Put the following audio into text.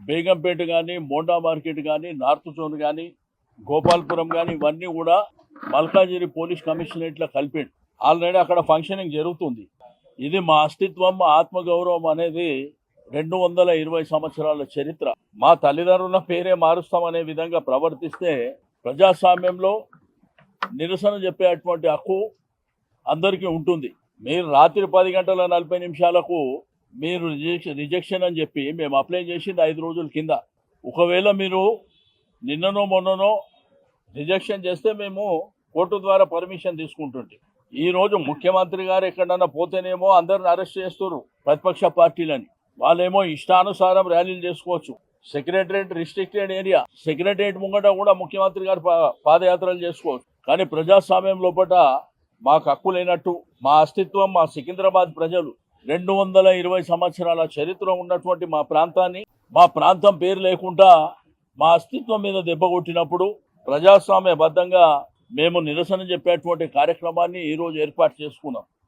బేగంపేట కానీ, మోండా మార్కెట్ కానీ, north zone కానీ, గోపాల్పురం కానీ ఇవన్నీ కూడా మల్కాజిగిరి పోలీస్ కమిషనరేట్లో కలిపిండు. ఆల్రెడీ అక్కడ ఫంక్షనింగ్ జరుగుతుంది. ఇది మా అస్తిత్వం, మా ఆత్మగౌరవం అనేది 220 సంవత్సరాల చరిత్ర. మా తల్లిదండ్రుల పేరే మారుస్తామనే విధంగా ప్రవర్తిస్తే ప్రజాస్వామ్యంలో నిరసన చెప్పేటువంటి హక్కు అందరికీ ఉంటుంది. మీరు రాత్రి 10:40 మీరు రిజెక్షన్ అని చెప్పి మేము అప్లై చేసింది 5 రోజుల కింద. ఒకవేళ మీరు నిన్ననో మొన్ననో రిజెక్షన్ చేస్తే మేము కోర్టు ద్వారా పర్మిషన్ తీసుకుంటుంటే, ఈరోజు ముఖ్యమంత్రి గారు ఎక్కడన్నా పోతేనేమో అందరిని అరెస్ట్ చేస్తున్నారు ప్రతిపక్ష పార్టీలని. వాళ్ళేమో ఇష్టానుసారం ర్యాలీలు చేసుకోవచ్చు. సెక్రటరేట్ రిస్ట్రిక్టెడ్ ఏరియా, సెక్రటరేట్ ముంగట కూడా ముఖ్యమంత్రి గారు పాదయాత్రలు చేసుకోవచ్చు. కానీ ప్రజాస్వామ్యం లోపల మాకు హక్కు లేనట్టు, మా అస్తిత్వం, మా సికింద్రాబాద్ ప్రజలు 220 సంవత్సరాల చరిత్ర ఉన్నటువంటి మా ప్రాంతాన్ని, మా ప్రాంతం పేరు లేకుండా మా అస్తిత్వం మీద దెబ్బ కొట్టినప్పుడు ప్రజాస్వామ్యబద్ధంగా మేము నిరసన చెప్పేటువంటి కార్యక్రమాన్ని ఈరోజు ఏర్పాటు చేసుకున్నాం.